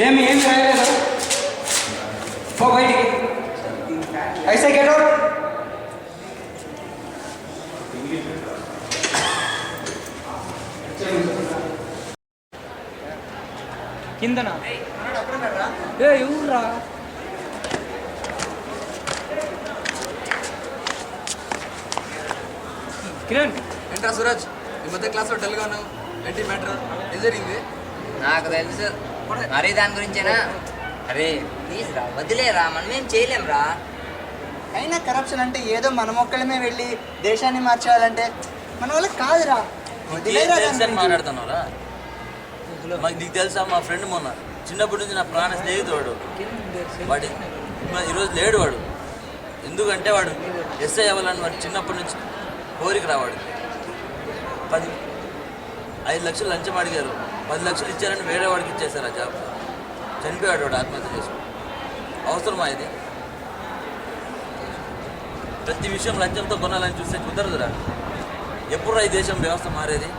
ఏమి రాయలేదు పో బయటికి ఐసే గెట్ అవుట్ కిందనా ఏ ఎవర్రా కిరణ్ ఏంట్రా సూరజ్ ఈ మధ్య క్లాస్లో డల్గా ఉన్నావు ఏంటి మ్యాటర్ ఏం జరిగింది? నాకు తెలుసు మరీ దాని గురించేనా? అరే ప్లీజ్ రా, వదిలేరా, మనం ఏం చేయలేం రా. అయినా కరప్షన్ అంటే ఏదో మనం ఒక్కళ్ళమే వెళ్ళి దేశాన్ని మార్చేయాలంటే మన వాళ్ళకి కాదురా. మాట్లాడుతున్నారా? మాకు నీకు తెలుసా, మా ఫ్రెండ్ మొన్న చిన్నప్పటి నుంచి నా ప్రాణ స్నేహితుడు వాడు ఈరోజు లేడు. వాడు ఎందుకంటే వాడు ఎస్ఐ అవ్వాలని వాడు చిన్నప్పటి నుంచి కోరిక రావాడు. 5 లక్షలు లంచం అడిగారు, 10 లక్షలు ఇచ్చారని వేరే వాడికి ఇచ్చేశారు ఆ జాబ్. చనిపోయాడు వాడు, ఆత్మహత్య చేసుకుని. అవసరమా ఇది? ప్రతి విషయం లంచంతో కొనాలని చూస్తే కుదరదురా. ఎప్పుడు ఈ దేశం వ్యవస్థ మారేది?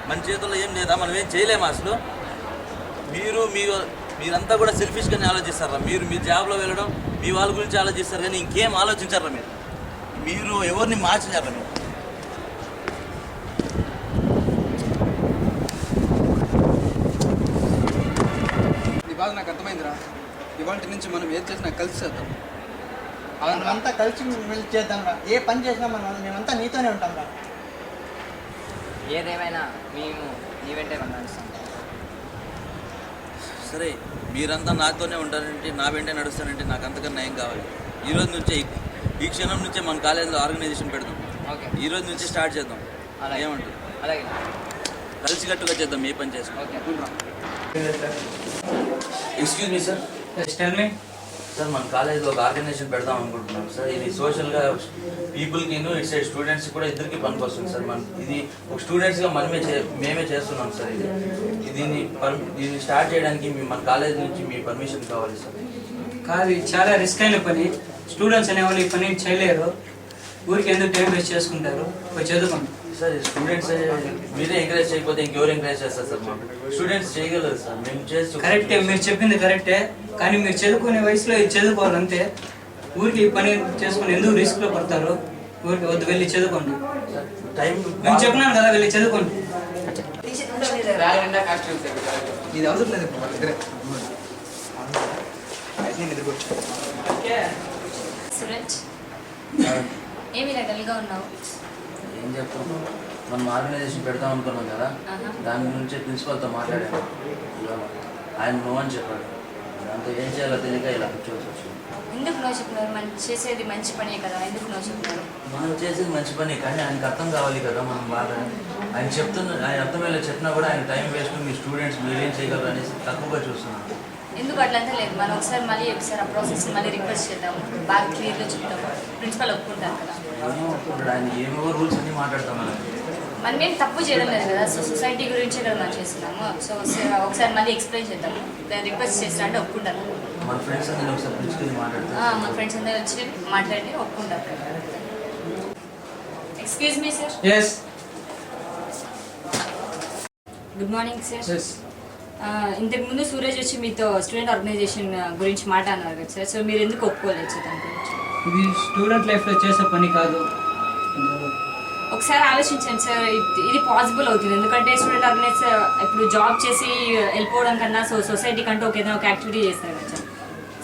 మన చేతుల్లో ఏం లేదా? మనం ఏం చేయలేము అసలు. మీరంతా కూడా సెల్ఫిష్గానే ఆలోచిస్తారా? మీరు మీ జాబ్లో వెళ్ళడం, మీ వాళ్ళ గురించి ఆలోచిస్తారు, కానీ ఇంకేం ఆలోచించారా? మీరు ఎవరిని మార్చారా? మీరు నీ బాధ నాకు అర్థమైందిరా. ఇవాళ నుంచి మనం ఏది చేసినా కలిసి చేద్దాం. మనమంతా కలిసి వెళ్ళి చేద్దాం రా. ఏ పని చేసినా మేమంతా నీతోనే ఉంటాం రా. ఏదేమైనా మేము నీ వెంటే నడుస్తాం. సరే, మీరంతా నాతోనే ఉంటారంటే, నా వెంటే నడుస్తానంటే నాకు అంతకన్నా ఏం కావాలి? ఈరోజు నుంచే, ఈ క్షణం నుంచే మన కాలేజీలో ఆర్గనైజేషన్ పెడదాం. ఓకే, ఈరోజు నుంచి స్టార్ట్ చేద్దాం. ఏమంటారు? అలాగే కలిసికట్టుగా చేద్దాం ఏ పని చేస్తాం. Okay. Excuse me sir. Tell me sir, మన కాలేజీలో ఒక ఆర్గనైజేషన్ పెడదాం అనుకుంటున్నాం సార్. ఇది సోషల్గా పీపుల్కి, ఇటు సైడ్ స్టూడెంట్స్ కూడా ఇద్దరికి పనికి వస్తుంది సార్. ఇది ఒక స్టూడెంట్స్గా మేమే చేస్తున్నాం సార్. దీన్ని స్టార్ట్ చేయడానికి మన కాలేజ్ నుంచి మీ పర్మిషన్ కావాలి సార్. కాదు, ఇది చాలా రిస్క్ అయిన పని. స్టూడెంట్స్ అనేవాళ్ళు ఈ పని చేయలేరు. ఊరికి ఎందుకు టైం వేస్ట్ చేసుకుంటారు? పోయి చదువుకోండి సార్. స్టూడెంట్స్ మీరే ఎంకరేజ్ చేయకపోతే ఇంకెవరు ఎంకరేజ్ చేస్తారు సార్? మాకు స్టూడెంట్స్ చేయగలరు సార్. మేము చేస్తూ కరెక్టే, మీరు చెప్పింది కరెక్టే. కానీ మీరు చదువుకునే వయసులో ఇది చదువుకోవాలంతే. ఊరికి ఈ పని చేసుకుని ఎందుకు రిస్క్లో పడతారు? ఊరికి వద్దు, వెళ్ళి చదువుకోండి. టైం నేను చెప్పినాను కదా, వెళ్ళి చదువుకోండి. ఇది అవసరం లేదు ఇప్పుడు మన దగ్గరే. సురజ్, ఏమి డల్గా ఉన్నావు? ఏం చెప్తాం, మనం ఆర్గనైజేషన్ పెడతాం అనుకున్నాం కదా, దాని గురించి ప్రిన్సిపల్తో మాట్లాడాను. ఆయన నో అని చెప్పాడు. దాంతో ఏం చేయాలో తెలియక ఇలా కూర్చోవలసి వచ్చింది. ఎందుకు నో చెప్పినారు? మనం చేసేది మంచి పనే కదా, ఎందుకు నో చెప్పినారు? మనం చేసేది మంచి పని, కానీ ఆయనకు అర్థం కావాలి కదా మనం బాగా. ఆయన అర్థమయ్యేలా చెప్పినా కూడా ఆయన టైం వేస్ట్, మీ స్టూడెంట్స్ మీరేం చేయగలరు అనేసి తక్కువగా చూస్తున్నాను. ఎందుకు అట్లంతా లేదు, మనం ఒకసారి ఆ ప్రాసెస్ మళ్ళీ రిక్వెస్ట్ చేద్దాము, బాగా క్లియర్గా చెప్తాము, ప్రిన్సిపల్ ఒప్పుకుంటారు కదా. ఆయన ఏమో రూల్స్ అన్నీ మాట్లాడతాం. మనం ఏం తప్పు చేయడం లేదు కదా, సో సొసైటీ గురించే కదా మనం చేస్తున్నాము. సో ఒకసారి మళ్ళీ ఎక్స్ప్లెయిన్ చేద్దాము, దాన్ని రిక్వెస్ట్ చేస్తా అంటే ఒప్పుకుంటారు. మన ఫ్రెండ్స్ అందరూ ఒకసారి పిలుచుకొని మాట్లాడతారు. మన ఫ్రెండ్స్ అందరూ వచ్చి మాట్లాడి ఒప్పుకుంటారు. Excuse me sir. Yes, good morning sir. ఇంతకుముందు సూరజ్ వచ్చి మీతో స్టూడెంట్ ఆర్గనైజేషన్ గురించి మాట్లాడినారు కదా సార్, సో మీరు ఎందుకు ఒప్పుకోలేదు సార్ దాని గురించి? ఇది స్టూడెంట్ లైఫ్లో చేసే పని కాదు. ఒకసారి ఆలోచించండి సార్, ఇది పాసిబుల్ అవుతుంది. ఎందుకంటే స్టూడెంట్ ఆర్గనైజర్ ఇప్పుడు జాబ్ చేసి వెళ్ళిపోవడం కన్నా సొసైటీ కంటే ఏదైనా ఒక యాక్టివిటీ చేస్తారు కదా సార్.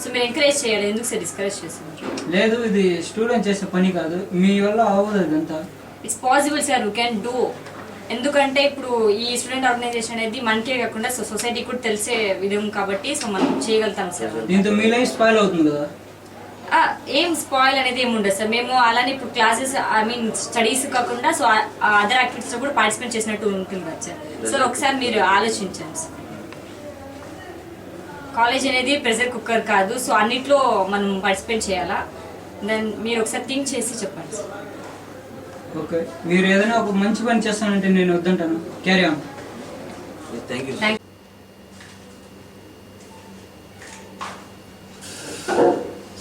సో మీరు ఎంకరేజ్ చేయాలి, ఎందుకు సార్ డిస్కరేజ్ చేస్తున్నారు? లేదు, ఇది స్టూడెంట్ చేసే పని కాదు, మీ వల్ల అవ్వదు. ఇదంతా it's possible sir, you can do. ఎందుకంటే ఇప్పుడు ఈ స్టూడెంట్ ఆర్గనైజేషన్ అనేది మనకే కాకుండా సొసైటీ కూడా తెలిసే విధం కాబట్టి సో మనం చేయగలుగుతాం సార్. దీంతో మీ లైఫ్ స్పాయిల్ అవుతుంది కదా. ఏం స్పాయిల్ అనేది ఏమి ఉండదు సార్. మేము అలానే ఇప్పుడు క్లాసెస్ స్టడీస్ కాకుండా సో అదర్ యాక్టివిటీస్ లో కూడా పార్టిసిపేట్ చేసినట్టు ఉంటుంది కదా సార్. సార్ ఒకసారి మీరు ఆలోచించండి సార్. కాలేజ్ అనేది ప్రెషర్ కుక్కర్ కాదు, సో అన్నిట్లో మనం పార్టిసిపేట్ చేయాలా. దెన్ మీరు ఒకసారి థింక్ చేసి చెప్పండి సార్. ఓకే, మీరు ఏదైనా ఒక మంచి పని చేస్తానంటే నేను వద్దంటాను. Carry on. Thank you.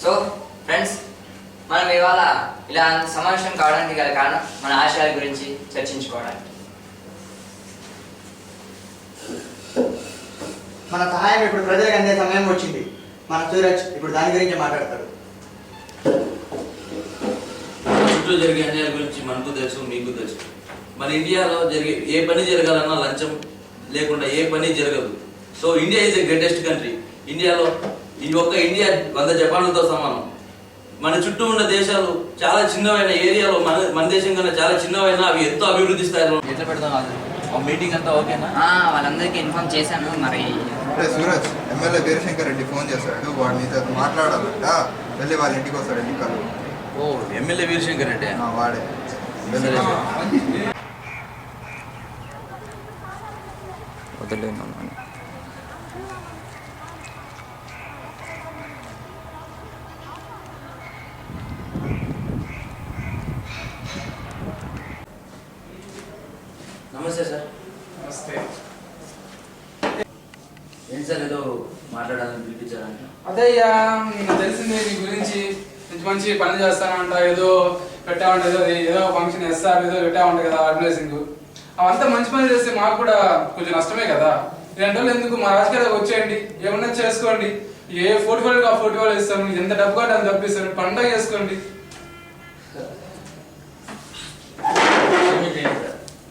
So friends, మనం ఇవాళ ఇలా సమావేశం కావడానికి గల కారణం మన ఆశయాల గురించి చర్చించుకోవడానికి. మన సహాయం ఇప్పుడు ప్రజలకు అందే సమయం వచ్చింది. మన సూరజ్ ఇప్పుడు దాని గురించి మాట్లాడతాడు. చుట్టూ జరిగే అన్యాయాల గురించి మనకు తెలుసు, మీకు తెలుసు. మన ఇండియాలో జరిగే ఏ పని జరగాలన్నా లంచం లేకుండా ఏ పని జరగదు. So India is the greatest country. ఇండియాలో ఈ ఒక్క ఇండియా 100 జపాన్లతో సమానం. మన చుట్టూ ఉన్న దేశాలు చాలా చిన్నవైన ఏరియాలో మన దేశం కన్నా చాలా చిన్నవైన అవి ఎంతో అభివృద్ధి స్థాయిలో. ఎట్లా పెడతాం ఆ మీటింగ్ అంతా ఓకేనా? వాళ్ళందరికీ ఇన్ఫార్మ్ చేశాను. మరి సూరజ్ ఎమ్మెల్యే వీరశంకర్ రెడ్డి ఫోన్ చేశాడు, వాడు నీతో మాట్లాడాలంట. వెళ్ళి వాళ్ళ ఇంటికి వస్తాడు, ఇంటికి కాదు. ఓ ఎమ్మెల్యే వీరశంకర్ రెడ్డి వాడే. నమస్తే సార్. నమస్తే. ఏంటి సార్ ఏదో మాట్లాడాలని పిలిపించారంట? అదే అయ్యా, నాకు తెలిసింది నీ గురించి. మంచి పని చేస్తానంట, ఏదో పెట్టామంట, ఏదో ఫంక్షన్ ఎస్ఆర్ ఏదో పెట్టామంట కదా ఆర్గనైజింగ్. అవంతా మంచి పని చేస్తే మాకు కూడా కొంచెం నష్టమే కదా. ఇలాంటి వాళ్ళు ఎందుకు మా రాజకీయాలకు వచ్చేయండి, ఏమన్నా చేసుకోండి. ఏ ఫోటోలు ఆ ఫోటోలు ఇస్తాను, ఎంత డబ్బు కాదు అంత డబ్బు ఇస్తాను, పండగ చేసుకోండి.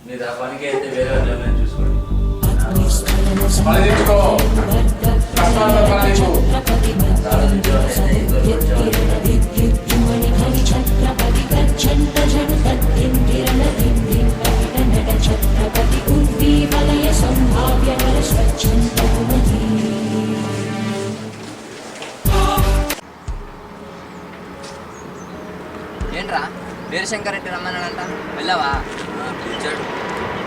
మీరు ఆ పనికి అయితే వేరే నిర్ణయం చూసుకోండి. పని తెచ్చుకో, కష్టాలు పని తెచ్చుకో. ఏంట్రా వీరశంకర్ రెడ్డి రమ్మన్నాడంట, వెళ్ళావా? పిలిచాడు.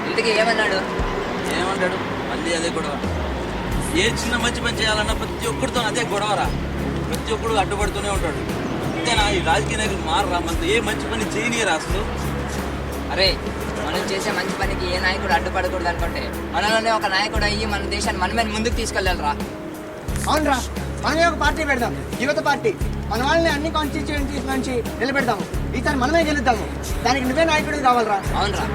ఇంటికి ఏమన్నాడు? ఏమంటాడు? మళ్ళీ అదే గొడవ. ఏ చిన్న మంచి పని చేయాలన్నా ప్రతి ఒక్కరితో అదే గొడవరా. ప్రతి ఒక్కడు అడ్డుపడుతూనే ఉంటాడు. అంతేనా? ఈ రాజకీయ నాయకులు మారరా, మనతో ఏ మంచి పని చేయనీయరా అసలు. అరే, మనం చేసే మంచి పనికి ఏ నాయకుడు అడ్డుపడకూడదు అనుకుంటే మనలోనే ఒక నాయకుడు అయ్యి మన దేశాన్ని మనమే ముందుకు తీసుకెళ్ళాలిరా. అవునరా, మనమే ఒక పార్టీ పెడదాం, యువత పార్టీ. మన వాళ్ళని అన్ని కాన్స్టిట్యూయెన్సీస్ నుంచి నిలబెడతాము. ఈసారి మనమే గెలుద్దాము. దానికి నువ్వే నాయకుడికి కావాలరా. అవునరా.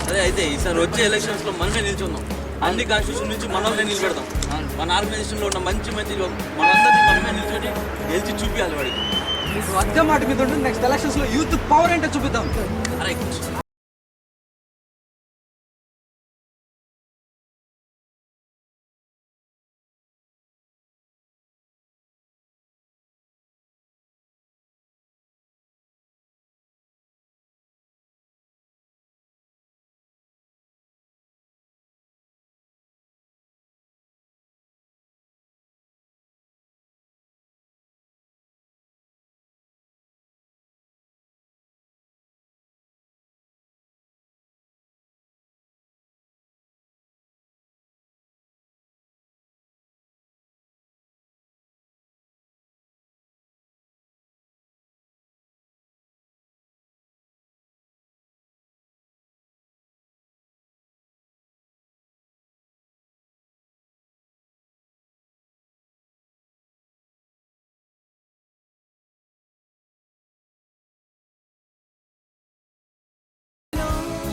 అదే అయితే ఈసారి వచ్చే ఎలక్షన్స్ లో మనమే నిల్చుందాం. అన్ని కాన్స్టిట్యూషన్ నుంచి మనల్ని నిలబెడదాం. మన ఆర్గనైజేషన్ లో ఉన్న మంచి మనందరినీ మనమే నిల్చొని గెలిచి చూపించాలి వాడికి. అర్థం మాట మీద ఉంటుంది. నెక్స్ట్ ఎలక్షన్స్ లో యూత్ పవర్ ఏంటో చూపిద్దాం. అరే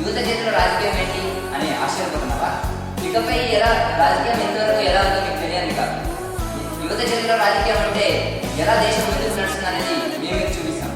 యువత చేతిలో రాజకీయం ఏంటి అని ఆశ్చర్యపోతున్నావా? ఇకపై రాజకీయం ఎంతవరకు ఎలా ఉందో మీకు తెలియదు కాదు. యువత చేతిలో రాజకీయం అంటే ఎలా దేశం ముందుకు నడుస్తుంది అనేది మేము మీకు చూపిస్తాం.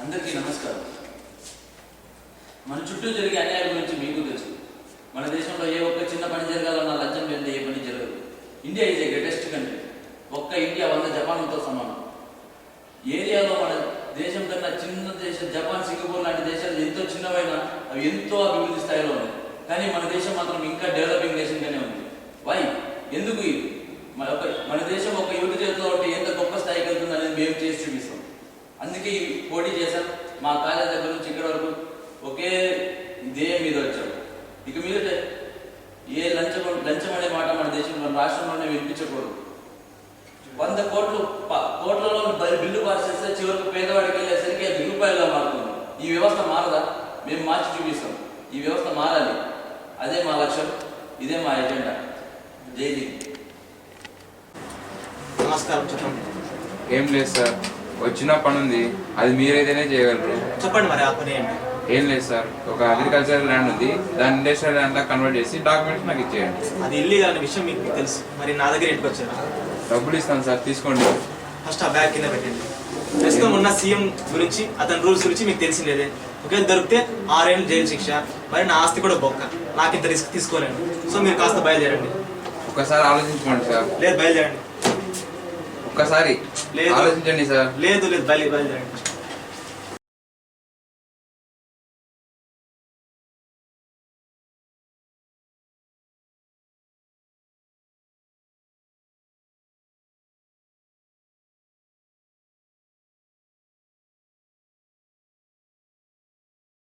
అందరికీ నమస్కారం. మన చుట్టూ జరిగే అన్యాయాల గురించి మీకు తెలుసు. మన దేశంలో ఏ ఒక్క చిన్న పని జరగాలన్నా లంచం లేదే ఏ పని జరగదు. India is a greatest country. ఒక్క ఇండియా 100 జపాన్లతో సమానం. ఏరియాలో మన దేశం కన్నా చిన్న దేశం జపాన్, సింగపూర్ లాంటి దేశాలు ఎంతో చిన్నవైనా అవి ఎంతో అభివృద్ధి స్థాయిలో ఉన్నాయి. కానీ మన దేశం మాత్రం ఇంకా డెవలపింగ్ నేషన్గానే ఉంది. వై? ఎందుకు ఇది? మన దేశం ఒక యువత చేతిలో ఉంటే ఎంత గొప్ప స్థాయికి వెళ్తుంది అనేది మేము చేసి చూపిస్తాం. అందుకే పోటీ చేశాం. మా కాలేజ్ దగ్గర నుంచి ఇక్కడ వరకు ఒకే ధ్యేయం మీద వచ్చాం. ఇక మీద ఏ లంచం అనే మాట మన దేశంలో, మన రాష్ట్రంలోనే వినిపించకూడదు. 100 కోట్లలో బిల్లు పాస్ చేస్తే చివరికి పేదవాడికి వెళ్ళేసరికి అది రూపాయలుగా మారుతుంది. ఈ వ్యవస్థ మారదా? మేము మార్చి చూపిస్తాం. ఈ వ్యవస్థ మారాలి. అదే మా లక్ష్యం, ఇదే మా ఎజెండా. జై హింద్. నమస్కారం, చెప్పండి. ఏం లేదు సార్, వచ్చిన పని ఉంది, అది మీరైతేనే చేయగలరు. చెప్పండి మరి ఆ పని ఏంటి? ఏం లేదు సార్, ఒక అగ్రికల్చర్ ల్యాండ్ ఉంది, దాన్ని ఇండస్ట్రియల్ ల్యాండ్ లా కన్వర్ట్ చేసి డాక్యుమెంట్స్ నాకు ఇచ్చేయండి. అది ఇల్లీగల్ అనే విషయం మీకు తెలుసు, మరి నా దగ్గర ఇంటికి వచ్చారు. డబ్బులు ఇస్తాను సార్, తీసుకోండి. ఫస్ట్ ఆ బ్యాగ్ కింద పెట్టండి. ప్రస్తుతం ఉన్న సీఎం గురించి, అతని రూల్స్ గురించి మీకు తెలిసిందేదే. ఒకవేళ దొరికితే 6 ఏళ్ళు జైలు శిక్ష, మరి నా ఆస్తి కూడా బొక్క. నాకు ఇంత రిస్క్ తీసుకోలేను. సో మీరు కాస్త బయలుదేరండి. ఒక్కసారి ఆలోచించుకోండి సార్. లేదు, బయలుదేరండి. ఒక్కసారి లేదు. ఆలోచించండి సార్. లేదు, బయలుదేరండి.